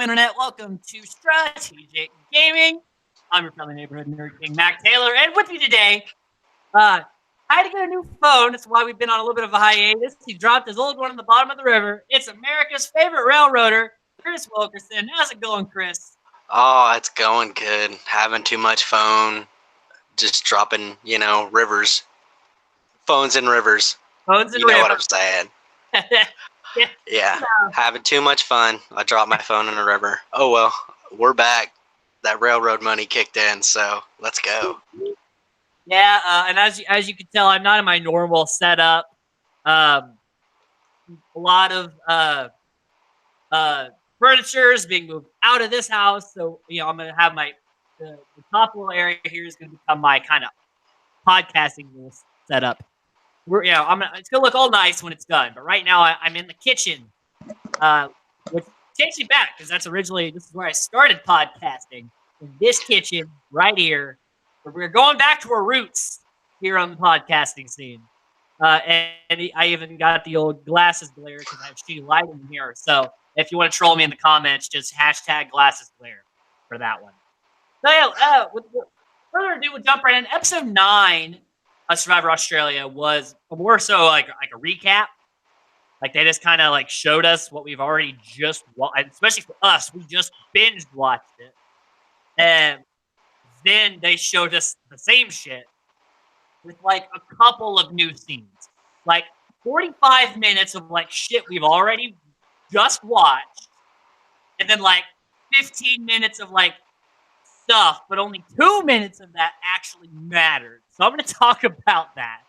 Internet. Welcome to Strategic Gaming. I'm your friendly neighborhood nerd king, Mac Taylor, and with me today, I had to get a new phone. That's why we've been on a little bit of a hiatus. He dropped his old one on the bottom of the river. It's America's favorite railroader, Chris Wilkerson. How's it going, Chris? Oh, it's going good. Having too much phone, just dropping, rivers. Phones in rivers. Phones and You know rivers. what I'm saying. Yeah. Yeah, having too much fun. I dropped my phone in a river. Oh well, we're back. That railroad money kicked in, so let's go. Yeah, and as you can tell, I'm not in my normal setup. A lot of furniture is being moved out of this house, so I'm gonna have the top little area here is gonna become my kind of podcasting little setup. It's gonna look all nice when it's done, but right now I'm in the kitchen, which takes me back because this is where I started podcasting, in this kitchen right here. We're going back to our roots here on the podcasting scene. I even got the old glasses glare because I have shitty light in here. So if you want to troll me in the comments, just hashtag glasses glare for that one. So yeah, with further ado, we'll jump right in. Episode 9 of Survivor Australia was more so like a recap. Like they just kind of like showed us what we've already just watched, especially for us. We just binge watched it, and then they showed us the same shit with like a couple of new scenes, like 45 minutes of like shit we've already just watched, and then like 15 minutes of like stuff, but only 2 minutes of that actually mattered. So I'm going to talk about that.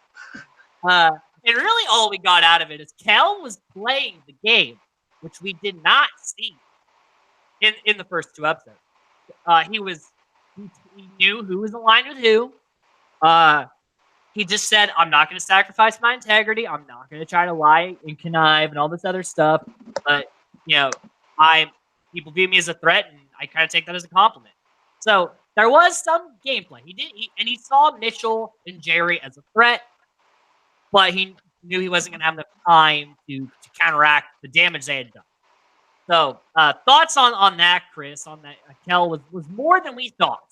And really all we got out of it is Kel was playing the game, which we did not see in the first 2 episodes. He knew who was aligned with who. He just said, I'm not going to sacrifice my integrity. I'm not going to try to lie and connive and all this other stuff. But, people view me as a threat, and I kind of take that as a compliment. So there was some gameplay. He saw Mitchell and Jerry as a threat, but he knew he wasn't going to have enough time to counteract the damage they had done. So thoughts on that, Chris, on that Kel was more than we thought.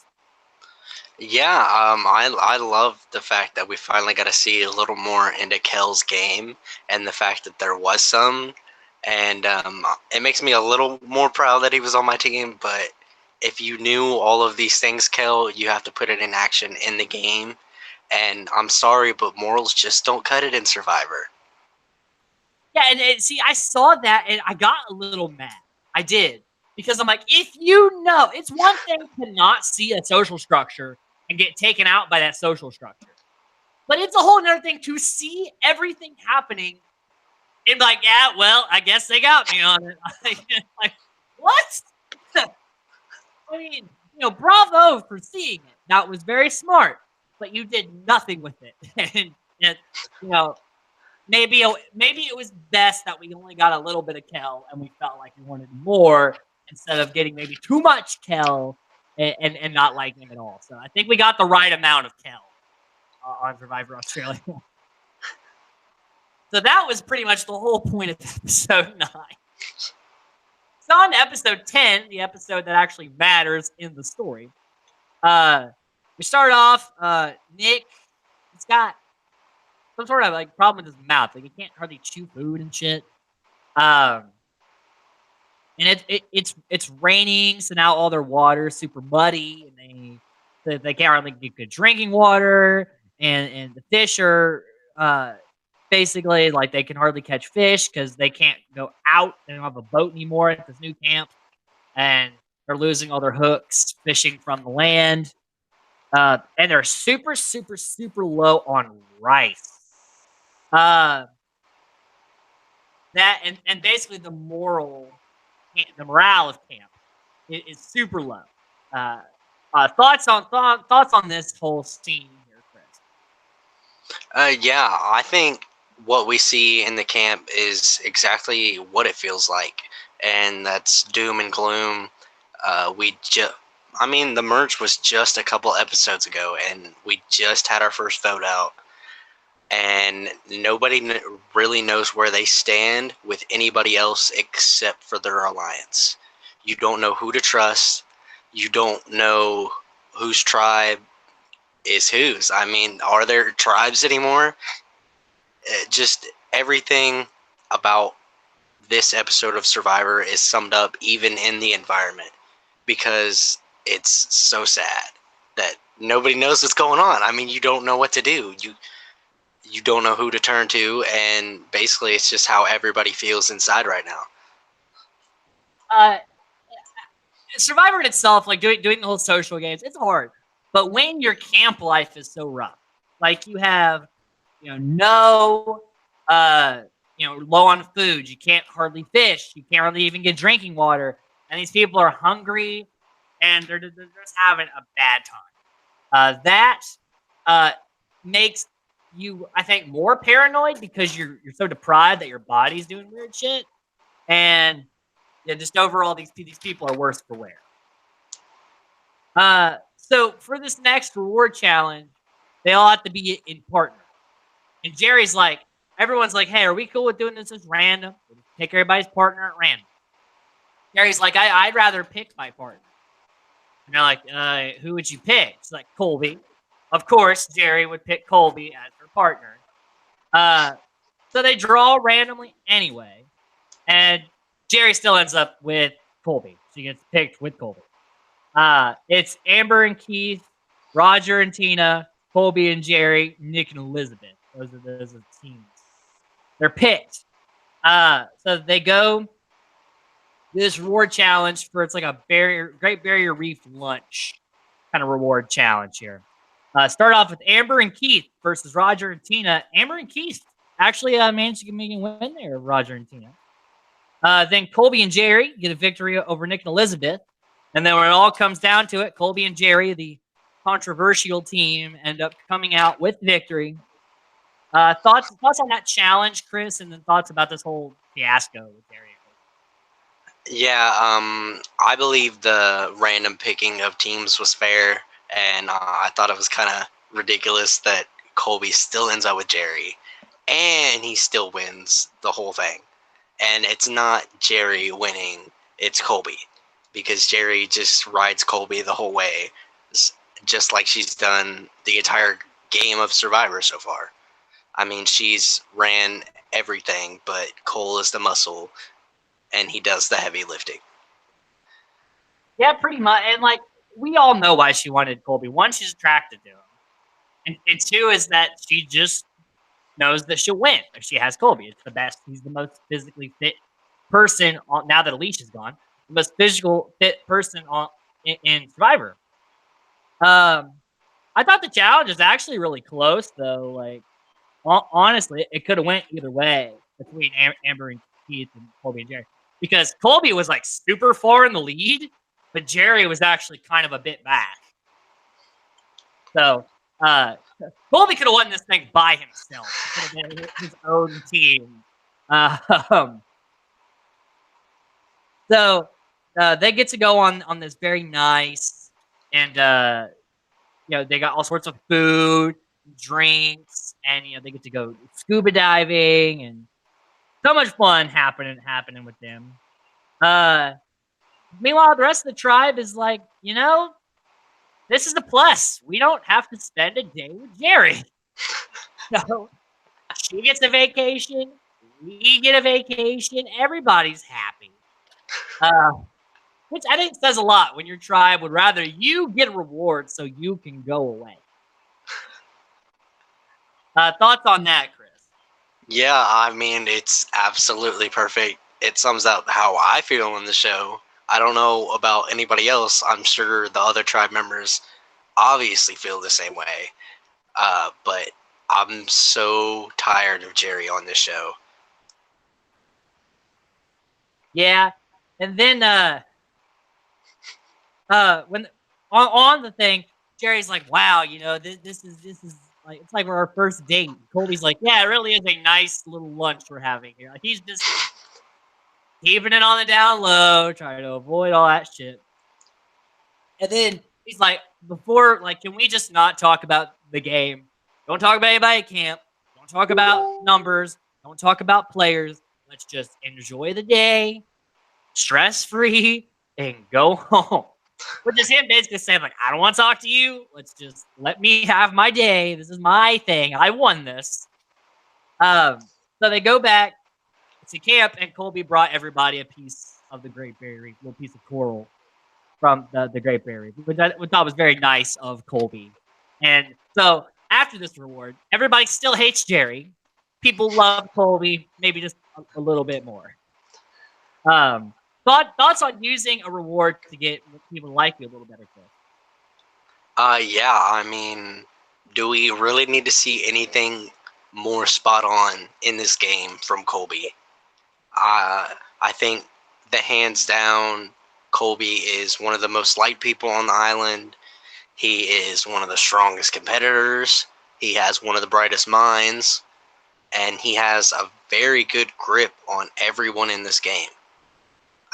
Yeah, I love the fact that we finally got to see a little more into Kel's game, and the fact that there was some, and it makes me a little more proud that he was on my team. But if you knew all of these things, Kel, you have to put it in action in the game. And I'm sorry, but morals just don't cut it in Survivor. Yeah, and see, I saw that, and I got a little mad. I did. Because I'm like, if you know, it's one thing to not see a social structure and get taken out by that social structure. But it's a whole other thing to see everything happening and be like, yeah, well, I guess they got me on it. Like, what? I mean, bravo for seeing it. That was very smart. But you did nothing with it. and maybe it was best that we only got a little bit of Kel and we felt like we wanted more instead of getting maybe too much Kel and not liking him at all. So I think we got the right amount of Kel on Survivor Australia. So that was pretty much the whole point of episode 9. So on to episode 10, the episode that actually matters in the story. We start off, Nick, he's got some sort of like problem with his mouth. Like he can't hardly chew food and shit. And it's raining, so now all their water is super muddy, and they can't hardly get good drinking water, and the fish are basically like they can hardly catch fish because they can't go out. They don't have a boat anymore at this new camp, and they're losing all their hooks fishing from the land. And they're super, super, super low on rice. That and basically the morale of camp is super low. Thoughts on this whole scene here, Chris? Yeah, I think what we see in the camp is exactly what it feels like, and that's doom and gloom. The merge was just a couple episodes ago, and we just had our first vote out, and nobody really knows where they stand with anybody else except for their alliance. You don't know who to trust. You don't know whose tribe is whose. I mean, are there tribes anymore? Just everything about this episode of Survivor is summed up even in the environment, because it's so sad that nobody knows what's going on. I mean, you don't know what to do. You don't know who to turn to, and basically it's just how everybody feels inside right now. Uh, Survivor in itself, like doing the whole social games, it's hard. But when your camp life is so rough, like you have, no, low on food, you can't hardly fish, you can't hardly even get drinking water, and these people are hungry, and they're just having a bad time. That makes you, I think, more paranoid because you're so deprived that your body's doing weird shit, and just overall, these people are worse for wear. So for this next reward challenge, they all have to be in partner. And Jerry's like, everyone's like, hey, are we cool with doing this as random? We'll just pick everybody's partner at random. Jerry's like, I'd rather pick my partner. And they're like, who would you pick? She's like, Colby. Of course, Jerry would pick Colby as her partner. So they draw randomly anyway. And Jerry still ends up with Colby. She gets picked with Colby. It's Amber and Keith, Roger and Tina, Colby and Jerry, Nick and Elizabeth. Those are the teams. They're picked. So they go this reward challenge for, it's like a Great Barrier Reef lunch kind of reward challenge here. Start off with Amber and Keith versus Roger and Tina. Amber and Keith actually managed to make a win there, Roger and Tina. Then Colby and Jerry get a victory over Nick and Elizabeth. And then when it all comes down to it, Colby and Jerry, the controversial team, end up coming out with victory. Thoughts on that challenge, Chris, and then thoughts about this whole fiasco with Jerry? Yeah, I believe the random picking of teams was fair, and I thought it was kind of ridiculous that Colby still ends up with Jerry, and he still wins the whole thing. And it's not Jerry winning, it's Colby, because Jerry just rides Colby the whole way, just like she's done the entire game of Survivor so far. I mean, she's ran everything, but Cole is the muscle, and he does the heavy lifting. Yeah, pretty much. And, like, we all know why she wanted Colby. One, she's attracted to him. And two is that she just knows that she'll win if she has Colby. It's the best. He's the most physically fit person, now that Alicia's gone, the most physical fit person in Survivor. I thought the challenge was actually really close, though. Like, honestly, it could have went either way between Amber and Keith and Colby and Jerry, because Colby was like super far in the lead, but Jerry was actually kind of a bit back. So Colby could have won this thing by himself. It could have been his own team. So they get to go on this very nice, and they got all sorts of food, drinks, and they get to go scuba diving, and so much fun happening with them. Meanwhile, the rest of the tribe is like, this is a plus. We don't have to spend a day with Jerry. So she gets a vacation. We get a vacation. Everybody's happy. Which I think says a lot when your tribe would rather you get a reward so you can go away. Thoughts on that, Chris? Yeah, I mean, it's absolutely perfect. It sums up how I feel in the show. I don't know about anybody else. I'm sure the other tribe members obviously feel the same way. But I'm so tired of Jerry on this show. Yeah. And then when on the thing, Jerry's like, wow, this is like, it's like we're our first date. Colby's like, yeah, it really is a nice little lunch we're having here. Like, he's just keeping it on the down low, trying to avoid all that shit. And then he's like, can we just not talk about the game? Don't talk about anybody at camp. Don't talk about numbers. Don't talk about players. Let's just enjoy the day, stress-free, and go home. Which is him basically saying, like, I don't want to talk to you. Let's just let me have my day. This is my thing. I won this. So they go back to camp, and Colby brought everybody a piece of the Great Barrier Reef, a little piece of coral from the Great Barrier Reef, which I thought was very nice of Colby. And so after this reward, everybody still hates Jerry. People love Colby, maybe just a little bit more. Thoughts on using a reward to get people to like you a little better, Chris? Yeah, I mean, do we really need to see anything more spot on in this game from Colby? I think the hands down, Colby is one of the most liked people on the island. He is one of the strongest competitors. He has one of the brightest minds, and he has a very good grip on everyone in this game.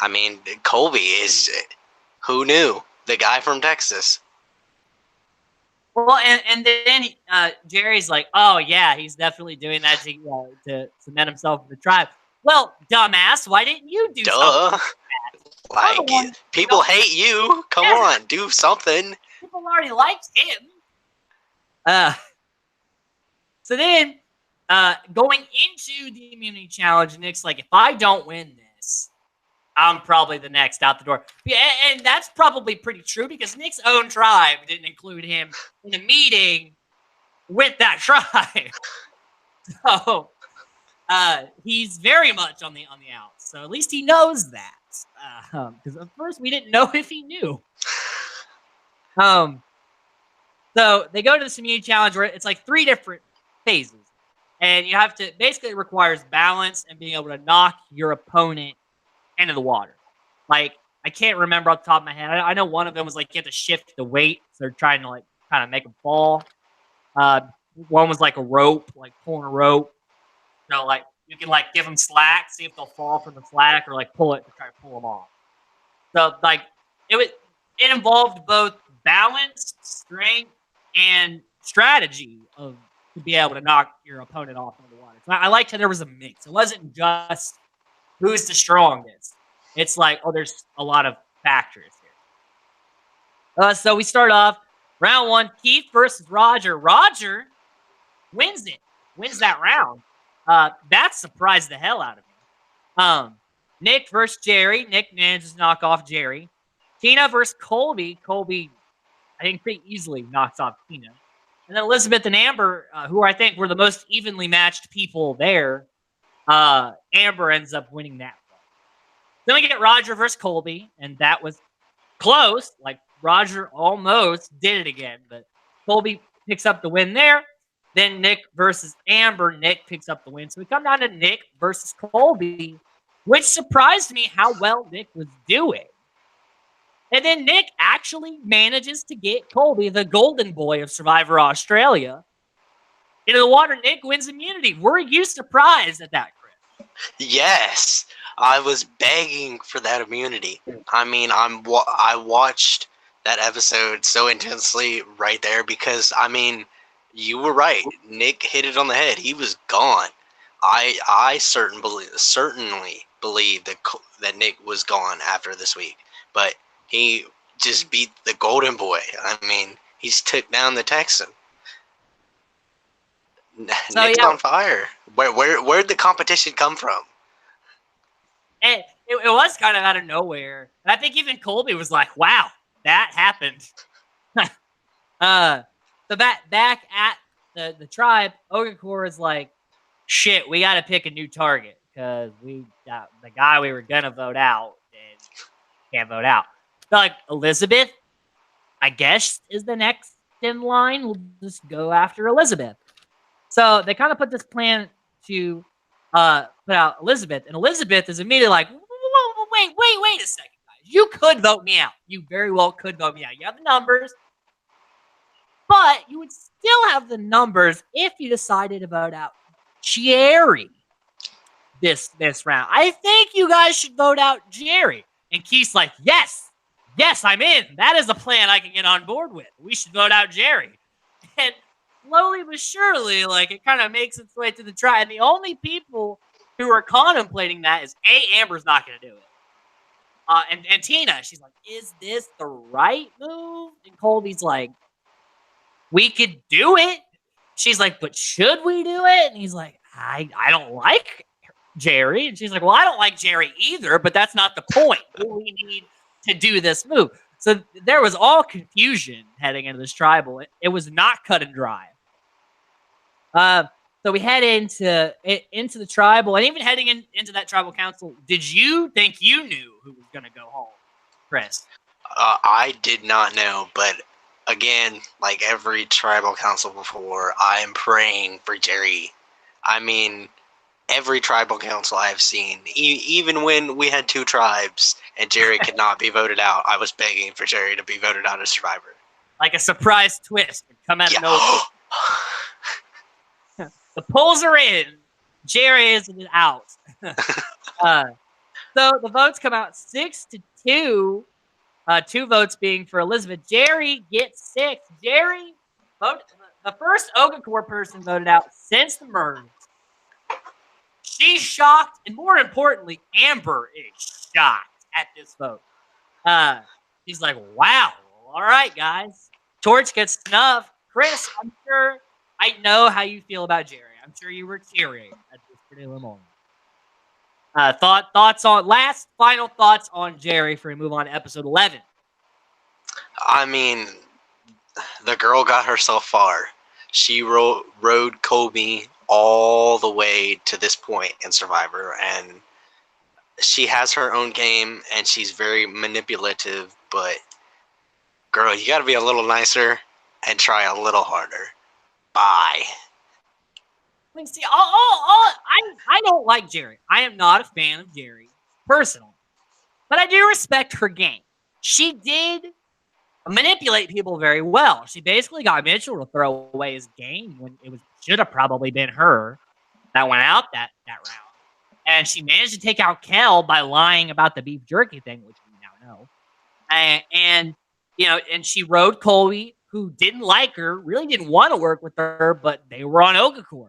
I mean, Colby is, who knew? The guy from Texas. Well, and then Jerry's like, oh yeah, he's definitely doing that to cement himself in the tribe. Well, dumbass, why didn't you do something? Duh. Like, people hate you. Come on, do something. People already liked him. So then, going into the immunity challenge, Nick's like, if I don't win this, I'm probably the next out the door. Yeah, and that's probably pretty true because Nick's own tribe didn't include him in the meeting with that tribe. So he's very much on the out. So at least he knows that. Because at first we didn't know if he knew. So they go to this immunity challenge where it's like 3 different phases. And you have to, basically it requires balance and being able to knock your opponent into the water. Like, I can't remember off the top of my head. I know one of them was like you have to shift the weight. So they're trying to like kind of make them fall. One was like a rope, like pulling a rope. So like you can like give them slack, see if they'll fall from the slack, or like pull it to try to pull them off. So like it involved both balance, strength, and strategy of to be able to knock your opponent off into the water. So I liked how there was a mix. It wasn't just who's the strongest. It's like, oh, there's a lot of factors here. So we start off round 1, Keith versus Roger. Roger wins that round. That surprised the hell out of me. Nick versus Jerry. Nick manages to knock off Jerry. Tina versus Colby. Colby, I think, pretty easily knocks off Tina. And then Elizabeth and Amber, who I think were the most evenly matched people there, Amber ends up winning that one. Then we get Roger versus Colby, and that was close. Like, Roger almost did it again, but Colby picks up the win there. Then Nick versus Amber. Nick picks up the win. So we come down to Nick versus Colby, which surprised me how well Nick was doing. And then Nick actually manages to get Colby, the golden boy of Survivor Australia, into the water. Nick wins immunity. Were you surprised at that, Chris? Yes. I was begging for that immunity. I mean, I watched that episode so intensely right there because, I mean, you were right. Nick hit it on the head. He was gone. I certainly believe that Nick was gone after this week, but he just beat the Golden Boy. I mean, he's took down the Texan. So, Nick's on fire. Where'd the competition come from? It was kind of out of nowhere. And I think even Colby was like, wow, that happened. So back at the tribe, Ogakor is like, shit, we got to pick a new target because we got the guy we were going to vote out and can't vote out. So like Elizabeth, I guess, is the next in line. We'll just go after Elizabeth. So they kind of put this plan to put out Elizabeth, and Elizabeth is immediately like, wait a second, guys. You could vote me out. You very well could vote me out. You have the numbers, but you would still have the numbers if you decided to vote out Jerry this round. I think you guys should vote out Jerry. And Keith's like, yes, I'm in. That is a plan I can get on board with. We should vote out Jerry. And slowly but surely, like, it kind of makes its way to the tribe. And the only people who are contemplating that is Amber's not going to do it. And Tina, she's like, "Is this the right move?" And Colby's like, "We could do it." She's like, "But should we do it?" And he's like, "I don't like Jerry." And she's like, "Well, I don't like Jerry either, but that's not the point. We need to do this move." So there was all confusion heading into this tribal. It was not cut and dry. So we head into the tribal, and even heading into that tribal council, did you think you knew who was going to go home, Chris? I did not know, but again, like every tribal council before, I am praying for Jerry. I mean, every tribal council I've seen, even when we had 2 tribes and Jerry could not be voted out, I was begging for Jerry to be voted out as survivor. Like a surprise twist would come out of Yeah. nowhere. The polls are in. Jerry is out. So the votes come out 6-2. 2 votes being for Elizabeth. Jerry gets 6. Jerry, the first Ogakor person voted out since the merge. She's shocked, and more importantly, Amber is shocked at this vote. She's like, "Wow, all right, guys." Torch gets snuffed. Chris, I'm sure I know how you feel about Jerry. I'm sure you were cheering at this particular moment. Final thoughts on Jerry before we move on to episode 11. I mean, the girl got herself far. She rode Kobe all the way to this point in Survivor, and she has her own game, and she's very manipulative, but girl, you gotta be a little nicer and try a little harder. Bye. I mean, see, I don't like Jerry. I am not a fan of Jerry personally, but I do respect her game. She did manipulate people very well. She basically got Mitchell to throw away his game when it should have probably been her that went out that round, and she managed to take out Kel by lying about the beef jerky thing, which we now know. And she rode Colby, who didn't like her, really didn't want to work with her, but they were on Ogakor.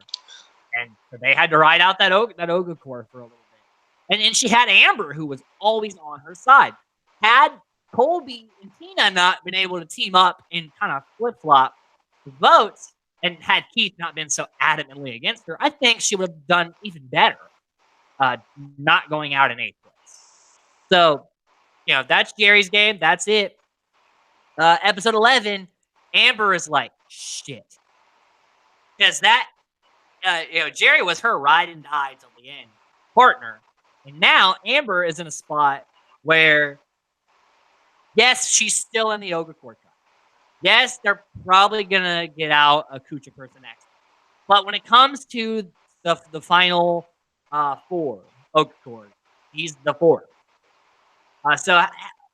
And so they had to ride out that Ogakor for a little bit. And she had Amber, who was always on her side. Had Colby and Tina not been able to team up and kind of flip-flop the votes, and had Keith not been so adamantly against her, I think she would have done even better, not going out in 8th place. So, that's Jerry's game. That's it. Episode 11, Amber is like, shit. Because Jerry was her ride and die till the end partner. And now Amber is in a spot where, yes, she's still in the Ogakor tribe. Yes, they're probably going to get out a Kucha person next. But when it comes to the final 4 Ogakor, he's the 4th. So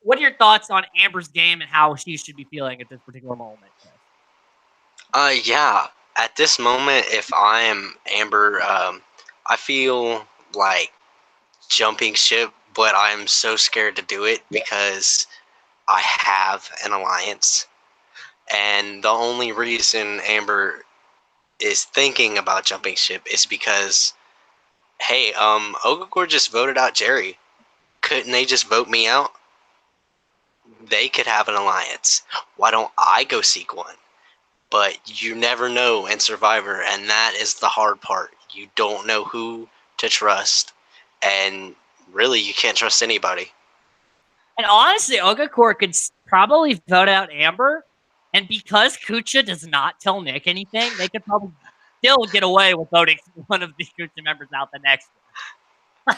what are your thoughts on Amber's game and how she should be feeling at this particular moment? Yeah. At this moment, if I am Amber, I feel like jumping ship, but I'm so scared to do it because I have an alliance. And the only reason Amber is thinking about jumping ship is because, hey, Ogakor just voted out Jerry. Couldn't they just vote me out? They could have an alliance. Why don't I go seek one? But you never know in Survivor, and that is the hard part. You don't know who to trust, and really, you can't trust anybody. And honestly, Ogakor could probably vote out Amber, and because Kucha does not tell Nick anything, they could probably still get away with voting one of the Kucha members out the next one.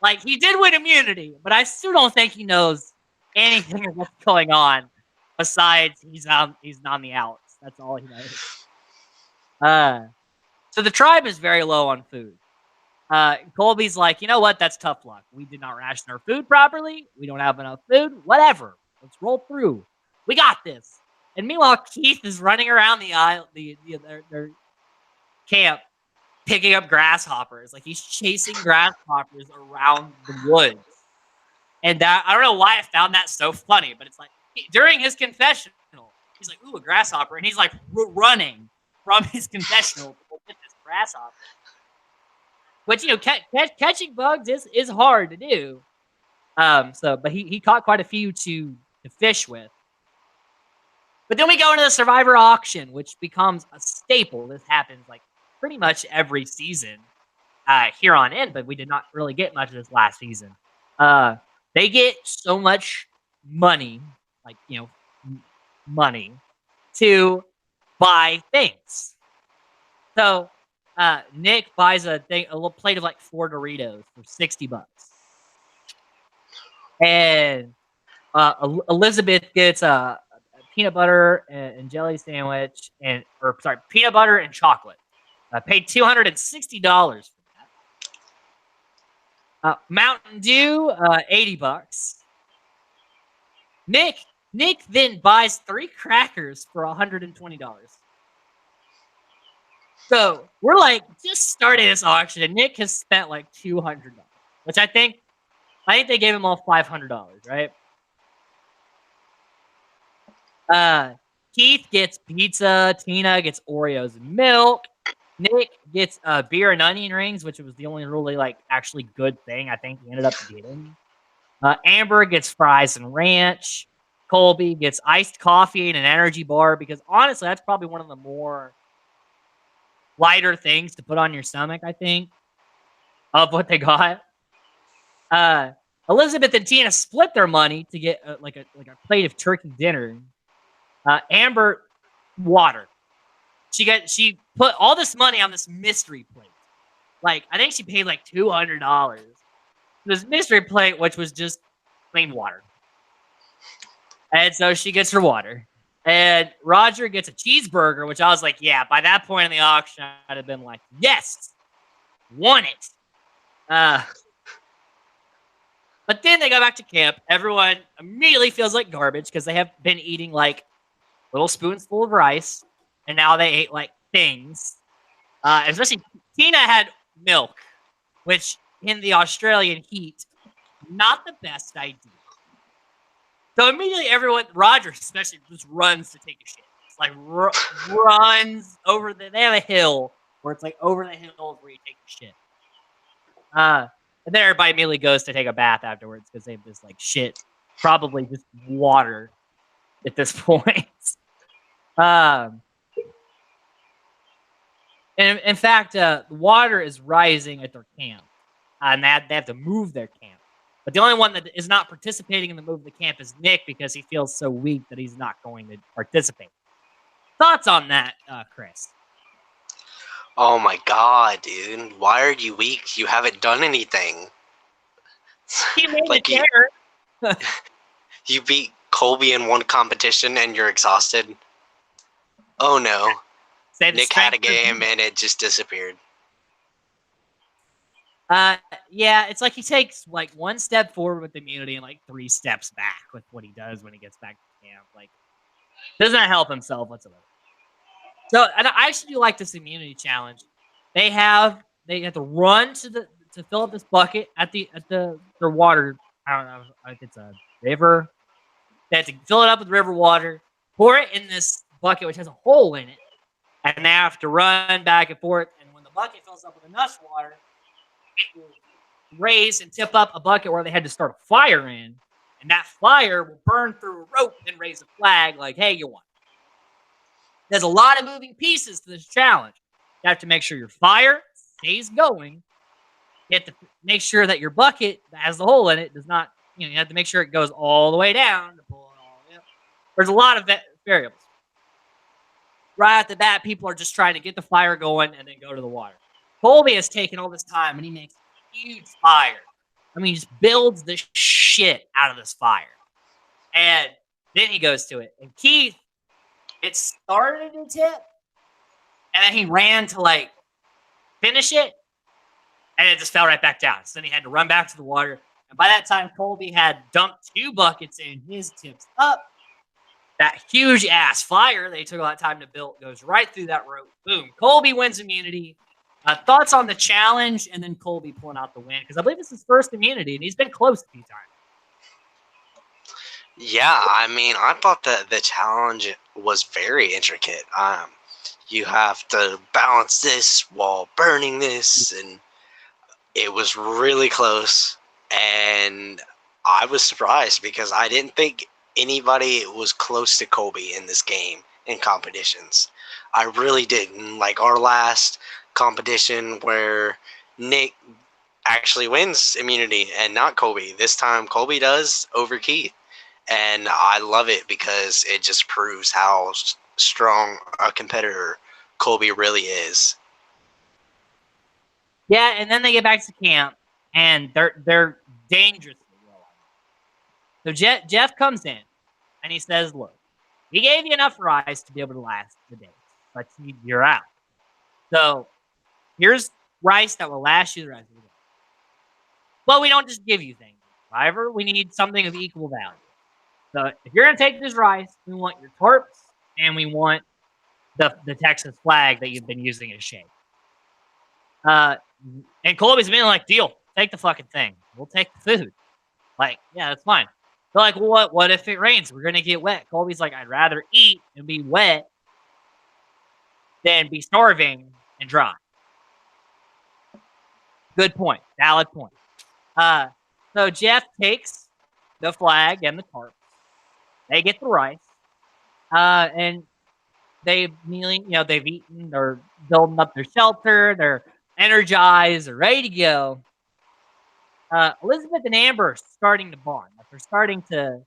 Like he did win immunity, but I still don't think he knows anything of what's going on. Besides, he's on the outs. That's all he knows. So the tribe is very low on food. Colby's like, you know what? That's tough luck. We did not ration our food properly. We don't have enough food. Whatever. Let's roll through. We got this. And meanwhile, Keith is running around their camp, picking up grasshoppers. Like he's chasing grasshoppers around the woods. And that, I don't know why I found that so funny, but it's like during his confessional, he's like, ooh, a grasshopper. And he's like running from his confessional to get this grasshopper. Which, catching bugs is hard to do. But he caught quite a few to fish with. But then we go into the Survivor auction, which becomes a staple. This happens like pretty much every season here on in, but we did not really get much of this last season. They get so much money, like money, to buy things. So Nick buys a little plate of like 4 Doritos for $60, and Elizabeth gets a peanut butter and jelly sandwich, peanut butter and chocolate. Paid $260 for that. Mountain Dew, $80. Nick then buys 3 crackers for $120. So we're like just starting this auction, and Nick has spent like $200, which I think they gave him all $500, right? Keith gets pizza. Tina gets Oreos and milk. Nick gets beer and onion rings, which was the only really like actually good thing I think he ended up getting. Amber gets fries and ranch. Colby gets iced coffee and an energy bar, because honestly, that's probably one of the more lighter things to put on your stomach, I think, of what they got. Elizabeth and Tina split their money to get like a plate of turkey dinner. Amber, water. She put all this money on this mystery plate. Like, I think she paid like $200. This mystery plate, which was just plain water. And so she gets her water. And Roger gets a cheeseburger, which I was like, yeah, by that point in the auction, I'd have been like, yes, won it. But then they go back to camp. Everyone immediately feels like garbage because they have been eating like little spoonsful of rice, and now they ate like things. Especially Tina had milk, which in the Australian heat, not the best idea. So immediately Roger especially, just runs to take a shit. It's like runs over they have a hill where it's like over the hill where you take a shit. And then everybody immediately goes to take a bath afterwards because they have this like shit, probably just water at this point. And in fact, water is rising at their camp, and they have to move their camp. But the only one that is not participating in the move of the camp is Nick, because he feels so weak that he's not going to participate. Thoughts on that, Chris? Oh my god, dude. Why are you weak? You haven't done anything. He made like you beat Colby in one competition and you're exhausted. Oh no. Nick had a game and it just disappeared. Yeah, it's like he takes like 1 step forward with immunity and like 3 steps back with what he does when he gets back to camp. Like, doesn't help himself whatsoever. So, and I actually do like this immunity challenge. They have to run to fill up this bucket at their water. I don't know if it's a river. They have to fill it up with river water, pour it in this bucket which has a hole in it, and they have to run back and forth. And when the bucket fills up with enough water, it will raise and tip up a bucket where they had to start a fire in, and that fire will burn through a rope and raise a flag like, hey, you won. There's a lot of moving pieces to this challenge. You have to make sure your fire stays going. You have to make sure that your bucket that has the hole in it does not, you have to make sure it goes all the way down to pull it all. There's a lot of variables. Right off the bat, people are just trying to get the fire going and then go to the water. Colby has taken all this time and he makes a huge fire. I mean, he just builds the shit out of this fire. And then he goes to it. And Keith, it started to tip, and then he ran to like finish it, and it just fell right back down. So then he had to run back to the water. And by that time, Colby had dumped 2 buckets in, his tips up. That huge ass fire they took a lot of time to build goes right through that rope. Boom. Colby wins immunity. Thoughts on the challenge, and then Colby pulling out the win, because I believe this is his first immunity, and he's been close a few times. Yeah, I mean, I thought that the challenge was very intricate. You have to balance this while burning this, and it was really close. And I was surprised because I didn't think anybody was close to Colby in this game in competitions. I really didn't. Like our last competition where Nick actually wins immunity and not Colby. This time Colby does over Keith. And I love it because it just proves how strong a competitor Colby really is. Yeah, and then they get back to camp, and they're dangerously low. So Jeff comes in, and he says, "Look, we gave you enough rice to be able to last the day, but you're out. So here's rice that will last you the rest of the day. But we don't just give you things, Survivor. We need something of equal value. So if you're gonna take this rice, we want your tarps, and we want the Texas flag that you've been using as shade." And Colby's been like, "Deal, take the fucking thing. We'll take the food." Like, yeah, that's fine. They're like, "Well, what if it rains? We're gonna get wet." Colby's like, "I'd rather eat and be wet than be starving and dry." Good point. Valid point. So Jeff takes the flag and the tarps. They get the rice. And they've eaten, they're building up their shelter, they're energized, they're ready to go. Elizabeth and Amber are starting to bond. Like they're starting to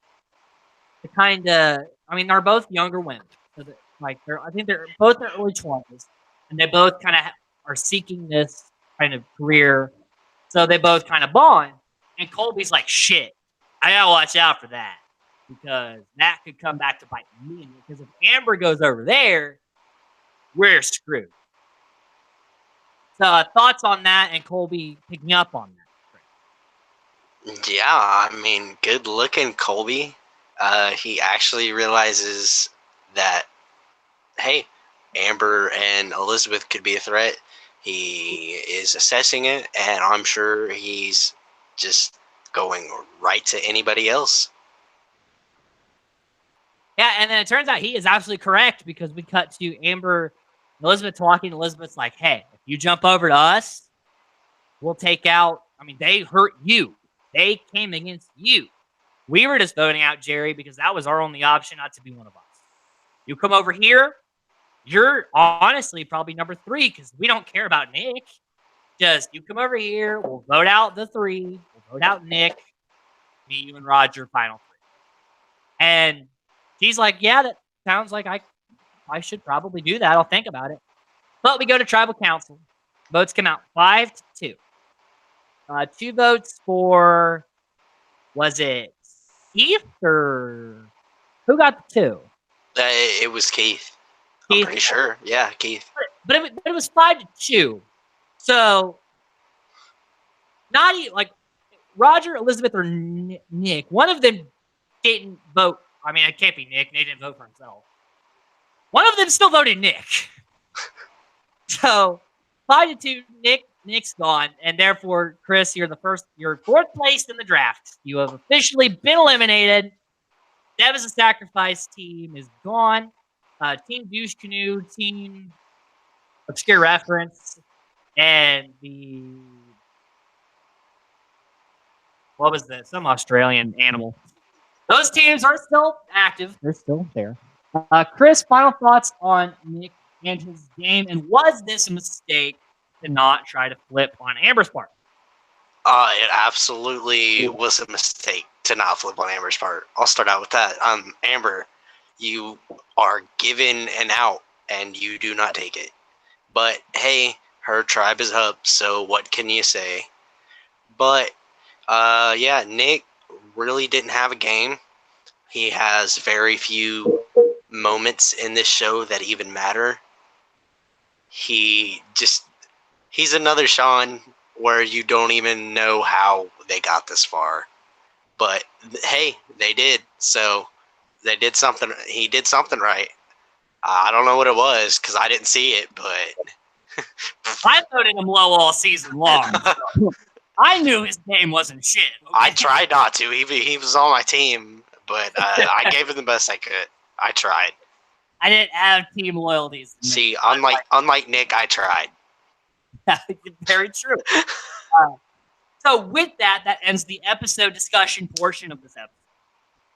kind of. I mean, they're both younger women, so I think they're both in their early 20s, and they both kind of are seeking this kind of career. So they both kind of bond. And Colby's like, "Shit, I gotta watch out for that because that could come back to bite me. Because if Amber goes over there, we're screwed." So thoughts on that, and Colby picking up on that? Yeah, I mean, good looking Colby. He actually realizes that, hey, Amber and Elizabeth could be a threat. He is assessing it, and I'm sure he's just going right to anybody else. Yeah, and then it turns out he is absolutely correct because we cut to Amber and Elizabeth talking. Elizabeth's like, "Hey, if you jump over to us, we'll take out." I mean, they hurt you. They came against you. We were just voting out Jerry because that was our only option not to be one of us. You come over here, you're honestly probably number 3 because we don't care about Nick. Just you come over here, we'll vote out the 3, we'll vote out Nick, me, you, and Roger, final 3. And he's like, "Yeah, that sounds like I should probably do that. I'll think about it." But we go to tribal council. Votes come out 5-2. 2 votes for, was it Keith or who got the 2? It was Keith. I'm pretty sure. Yeah, Keith. But it was 5-2. So not even like Roger, Elizabeth, or Nick. One of them didn't vote. I mean, it can't be Nick. Nick didn't vote for himself. One of them still voted Nick. So 5-2, Nick's gone, and therefore, Chris, you're 4th place in the draft. You have officially been eliminated. Dev as a Sacrifice team is gone. Team Douche Canoe, Team Obscure Reference, and what was this? Some Australian animal. Those teams are still active. They're still there. Chris, final thoughts on Nick and his game, and was this a mistake to not try to flip on Amber's part? It absolutely was a mistake to not flip on Amber's part. I'll start out with that. Amber, you are given an out, and you do not take it. But hey, her tribe is up, so what can you say? But yeah, Nick really didn't have a game. He has very few moments in this show that even matter. He's another Sean where you don't even know how they got this far. But hey, they did. So they did something. He did something right. I don't know what it was because I didn't see it, but I voted him low all season long. So I knew his game wasn't shit. Okay? I tried not to. He was on my team, but I gave it the best I could. I tried. I didn't have team loyalties. See, unlike Nick, I tried. Very true. So with that, that ends the episode discussion portion of this episode.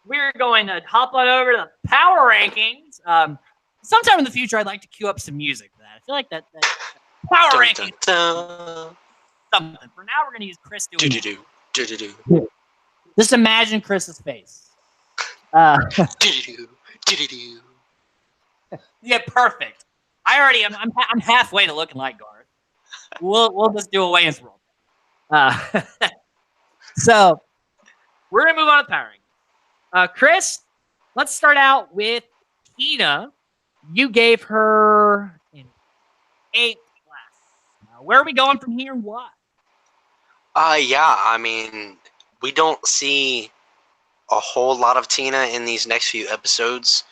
We're going to hop on over to the power rankings. Sometime in the future, I'd like to cue up some music for that. I feel like that power Dun, rankings dun, something. For now, we're going to use Chris doing dun. that. Do-do-do. Just imagine Chris's face. Do-do-do. Do-do-do. Yeah, perfect. I already am. I'm halfway to looking like Garth. We'll just do a Wayne's World. So we're gonna move on to power rankings. Chris, let's start out with Tina. You gave her an 8 class. Where are we going from here and why? Yeah, I mean, we don't see a whole lot of Tina in these next few episodes,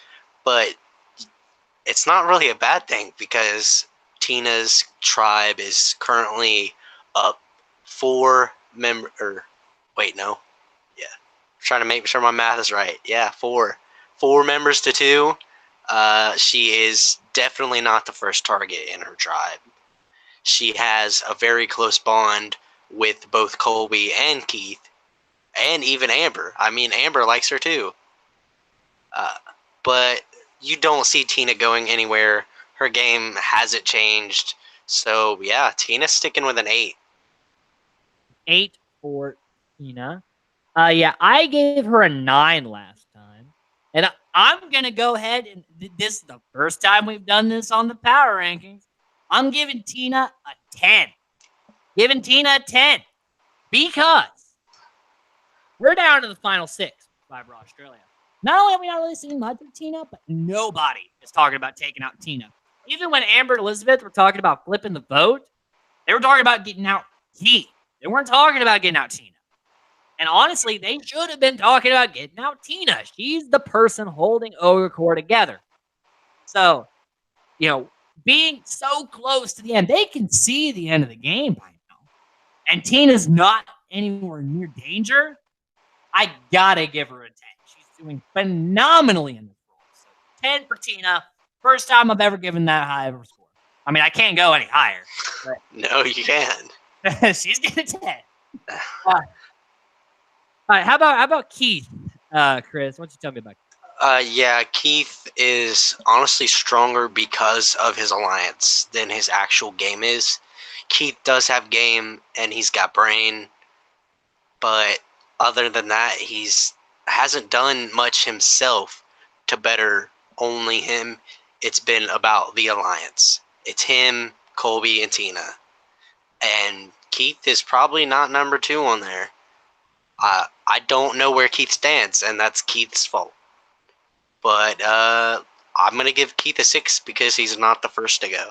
but it's not really a bad thing because Tina's tribe is currently up 4 wait, no. Yeah. I'm trying to make sure my math is right. Yeah, 4. 4 members to 2. She is definitely not the first target in her tribe. She has a very close bond with both Colby and Keith, and even Amber. I mean, Amber likes her too. But you don't see Tina going anywhere. Her game hasn't changed. So, yeah, Tina's sticking with an 8. 8 for Tina. Yeah, I gave her a 9 last time. And I'm going to go ahead and this is the first time we've done this on the power rankings. I'm giving Tina a 10. Giving Tina a 10 because we're down to the final 6 by Australia. Not only have we not really seen much of Tina, but nobody is talking about taking out Tina. Even when Amber and Elizabeth were talking about flipping the vote, they were talking about getting out Keith. They weren't talking about getting out Tina. And honestly, they should have been talking about getting out Tina. She's the person holding Ogre Core together. So, being so close to the end, they can see the end of the game by now. And Tina's not anywhere near danger. I gotta give her a 10. She's doing phenomenally in this role. So 10 for Tina. First time I've ever given that high of a score. I mean, I can't go any higher. No, you can. She's getting a 10. All right, how about Keith, Chris? Why don't you tell me about Keith? Yeah, Keith is honestly stronger because of his alliance than his actual game is. Keith does have game and he's got brain, but other than that, he's hasn't done much himself to better only him. It's been about the alliance. It's him, Colby, and Tina. And Keith is probably not number 2 on there. I don't know where Keith stands, and that's Keith's fault. But I'm going to give Keith a 6 because he's not the first to go.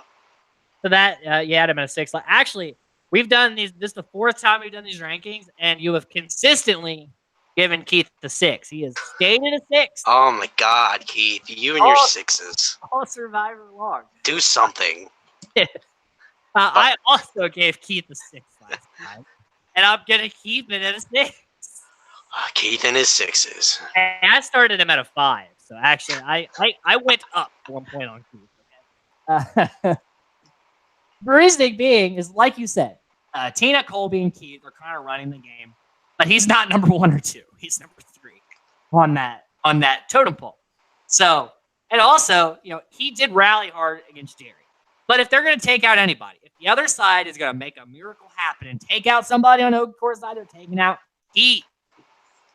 So that, you had him at a 6. Actually, we've done these. This is the 4th time we've done these rankings, and you have consistently given Keith the 6. He has stayed at a 6. Oh my God, Keith, you and your 6s. All Survivor long. Do something. I also gave Keith a 6 last time, and I'm going to keep it at a 6. Keith and his 6s. And I started him at a 5. So actually, I went up 1 point on Keith. Okay? The reasoning being is, like you said, Tina, Colby, and Keith are kind of running the game, but he's not number 1 or 2. He's number 3 on that totem pole. So, and also, he did rally hard against Jerry. But if they're going to take out anybody, if the other side is going to make a miracle happen and take out somebody on Ogre Core's side, they're taking out Keith.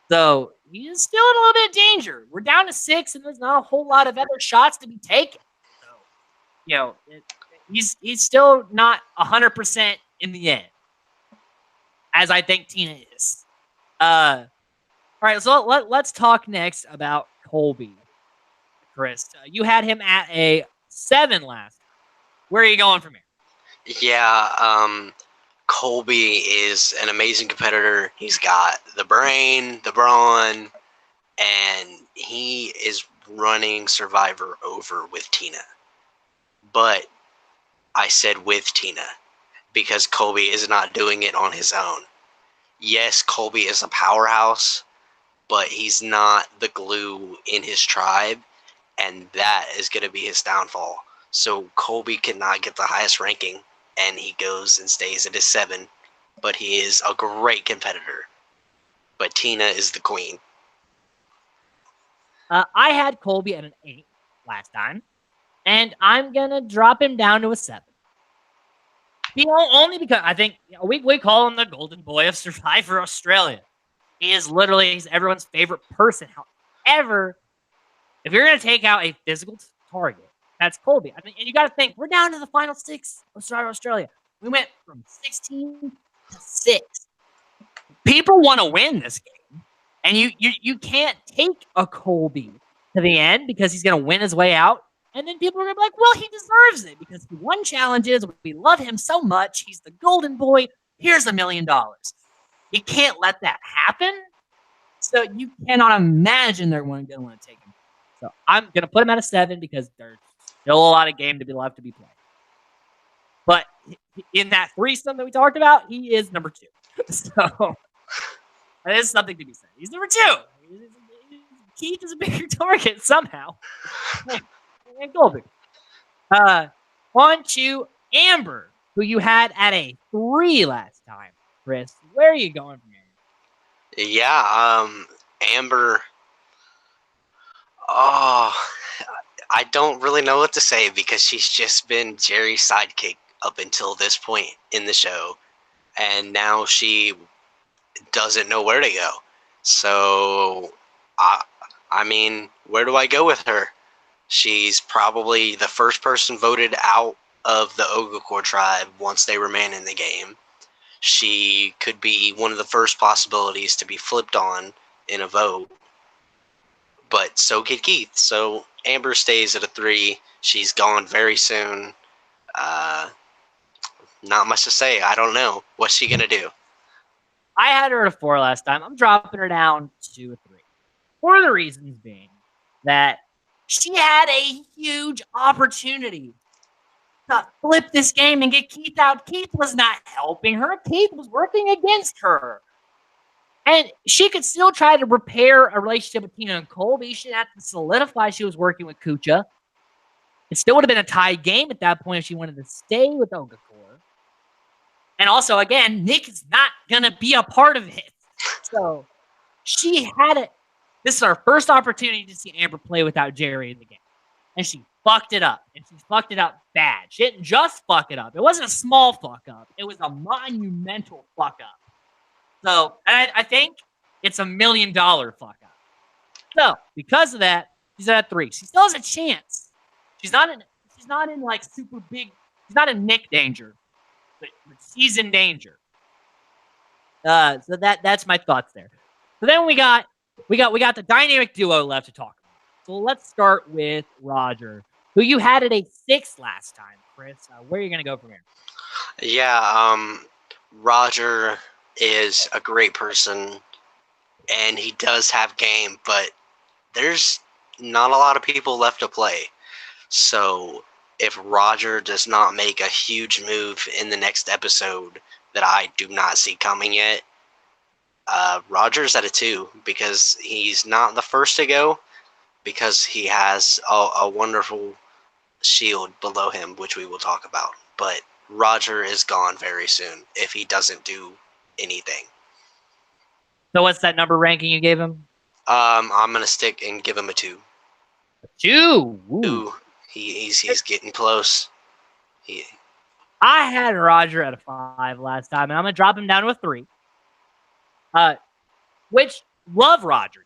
So he is still in a little bit of danger. We're down to 6, and there's not a whole lot of other shots to be taken. So, he's still not 100% in the end, as I think Tina is. All right, so let's talk next about Colby, Chris. You had him at a 7 last time. Where are you going from here? Yeah, Colby is an amazing competitor. He's got the brain, the brawn, and he is running Survivor over with Tina. But I said with Tina because Colby is not doing it on his own. Yes, Colby is a powerhouse, but he's not the glue in his tribe, and that is going to be his downfall. So Colby cannot get the highest ranking, and he goes and stays at his 7 but he is a great competitor. But Tina is the queen. I had Colby at an 8 last time, and I'm gonna drop him down to a 7. Only because I think we call him the golden boy of Survivor Australia. He is literally he's everyone's favorite person. However, if you're going to take out a physical target, that's Colby. I mean, and you got to think we're down to the final 6 of Survivor Australia. We went from 16 to 6. People want to win this game, and you can't take a Colby to the end because he's going to win his way out. And then people are going to be like, well, he deserves it because he won challenges. We love him so much. He's the golden boy. Here's $1 million. You can't let that happen. So you cannot imagine they're going to want to take him. So I'm going to put him at a 7 because there's still a lot of game to be left to be played. But in that threesome that we talked about, he is number 2. So that is something to be said. He's number 2. Keith is a bigger target somehow. And Goldberg. On to Amber, who you had at a 3 last time. Chris, where are you going from here? Yeah, Amber. Oh, I don't really know what to say because she's just been Jerry's sidekick up until this point in the show, and now she doesn't know where to go. So, I mean, where do I go with her? She's probably the first person voted out of the Ogakor tribe once they remain in the game. She could be one of the first possibilities to be flipped on in a vote. But so could Keith. So Amber stays at a 3. She's gone very soon. Not much to say. I don't know. What's she going to do? I had her at a 4 last time. I'm dropping her down to a 3. For the reasons being that she had a huge opportunity to flip this game and get Keith out. Keith was not helping her. Keith was working against her. And she could still try to repair a relationship with Tina and Colby. She didn't have to solidify she was working with Kucha. It still would have been a tied game at that point if she wanted to stay with Ogakor. And also, again, Nick is not going to be a part of it. So she had it. This is our first opportunity to see Amber play without Jerry in the game. And she fucked it up. And she fucked it up bad. She didn't just fuck it up. It wasn't a small fuck up. It was a monumental fuck up. So I think it's $1 million fuck up. So because of that, she's at a 3. She still has a chance. She's not in like super big. She's not in Nick danger, but she's in danger. So that's my thoughts there. So then we got the dynamic duo left to talk about. So let's start with Roger, who you had at a 6 last time. Chris, where are you gonna go from here? Yeah, Roger is a great person, and he does have game, but there's not a lot of people left to play. So if Roger does not make a huge move in the next episode that I do not see coming yet, Roger's at a 2 because he's not the first to go, because he has a wonderful shield below him, which we will talk about. But Roger is gone very soon if he doesn't do anything. So what's that number ranking you gave him? I'm gonna stick and give him a 2. 2. Ooh. 2. He's getting close. I had Roger at a 5 last time, and I'm gonna drop him down to a 3. Which love Roger.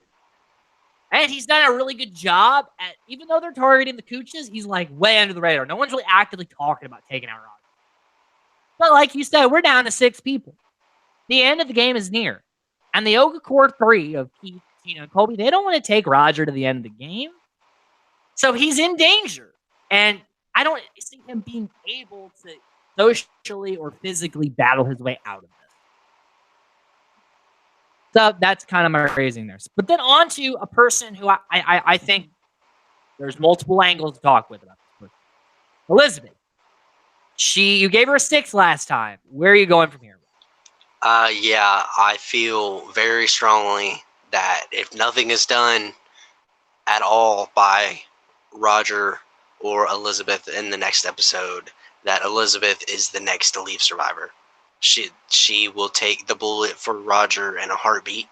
And he's done a really good job at, even though they're targeting the Cooches, he's like way under the radar. No one's really actively talking about taking out Roger. But like you said, we're down to 6 people. The end of the game is near. And the Ogakor 3 of Keith, Tina, and Colby, they don't want to take Roger to the end of the game. So he's in danger. And I don't see him being able to socially or physically battle his way out of this. So that's kind of my raising there. But then on to a person who I think there's multiple angles to talk with about this person. Elizabeth. You gave her a 6 last time. Where are you going from here? Yeah, I feel very strongly that if nothing is done at all by Roger or Elizabeth in the next episode, that Elizabeth is the next to leave Survivor. She will take the bullet for Roger in a heartbeat.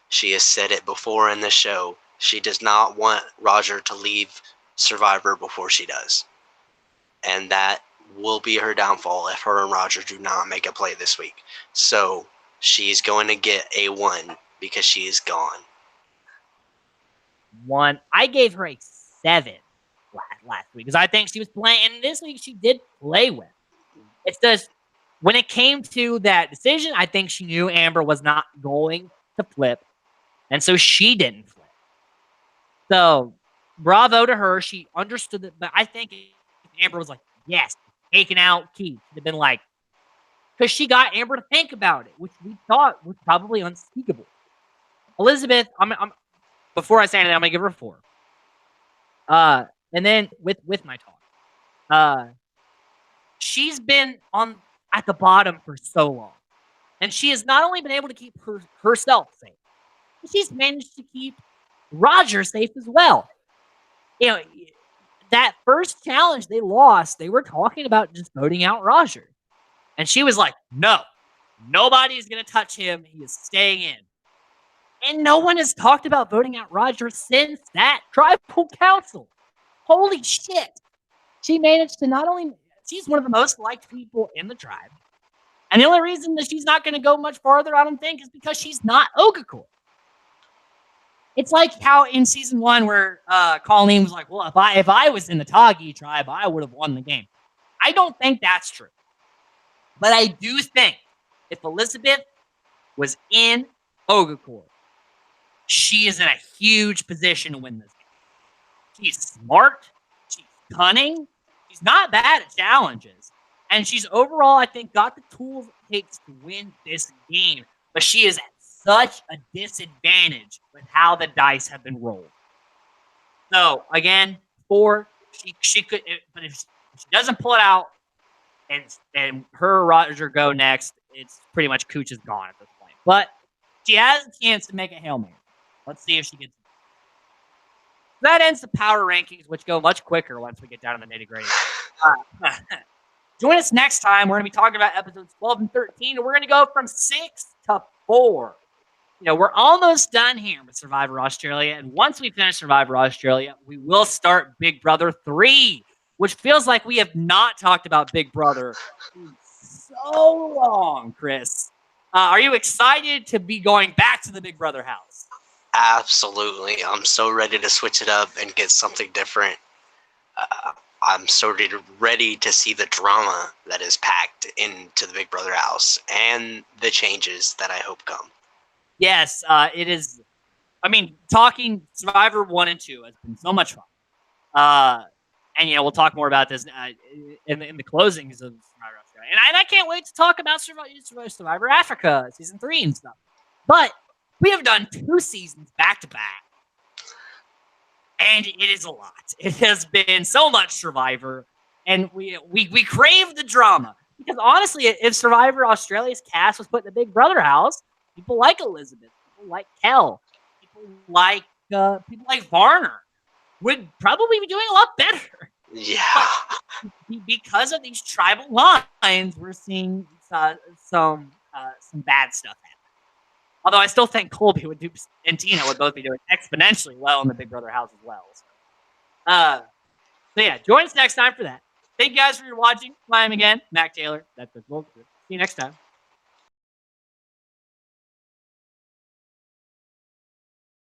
She has said it before in the show. She does not want Roger to leave Survivor before she does. And that will be her downfall if her and Roger do not make a play this week. So she's going to get a 1 because she is gone. 1. I gave her a 7 last week because I think she was playing, and this week she did play well. It's just when it came to that decision, I think she knew Amber was not going to flip, and so she didn't flip. So bravo to her. She understood it, but I think if Amber was like, yes, taking out Keith, she'd have been like, because she got Amber to think about it, which we thought was probably unspeakable. Elizabeth, I'm before I say anything, I'm gonna give her a 4. And then with my talk, she's been at the bottom for so long, and she has not only been able to keep herself safe, but she's managed to keep Roger safe as well. You know, that first challenge they lost, they were talking about just voting out Roger, and she was like, "No, nobody's gonna touch him. He is staying in." And no one has talked about voting out Roger since that tribal council. Holy shit. She managed to not only, she's one of the most liked people in the tribe. And the only reason that she's not going to go much farther, I don't think, is because she's not Ogakor. It's like how in season 1 where Colleen was like, well, if I was in the Tagi tribe, I would have won the game. I don't think that's true. But I do think if Elizabeth was in Ogakor, she is in a huge position to win this game. She's smart. She's cunning. She's not bad at challenges. And she's overall, I think, got the tools it takes to win this game. But she is at such a disadvantage with how the dice have been rolled. So, again, 4, she could, but if she doesn't pull it out and her Roger go next, it's pretty much Cooch is gone at this point. But she has a chance to make a Hail Mary. Let's see if she gets it. That ends the power rankings, which go much quicker once we get down to the nitty-gritty. Join us next time. We're going to be talking about episodes 12 and 13, and we're going to go from 6 to 4. We're almost done here with Survivor Australia, and once we finish Survivor Australia, we will start Big Brother 3, which feels like we have not talked about Big Brother in so long, Chris. Are you excited to be going back to the Big Brother house? Absolutely. I'm so ready to switch it up and get something different. I'm so ready to see the drama that is packed into the Big Brother house and the changes that I hope come. Yes, it is. I mean, talking Survivor 1 and 2 has been so much fun. And, we'll talk more about this in the closings of Survivor Australia. And I can't wait to talk about Survivor Africa Season 3 and stuff. But we have done 2 seasons back-to-back. And it is a lot. It has been so much Survivor. And we crave the drama. Because honestly, if Survivor Australia's cast was put in the Big Brother house, people like Elizabeth, people like Kel, people like Varner would probably be doing a lot better. Yeah. But because of these tribal lines, we're seeing some bad stuff happen. Although I still think Colby and Tina would both be doing exponentially well in the Big Brother house as well. So yeah, join us next time for that. Thank you guys for watching. I'm again, Mac Taylor. That's the See you next time.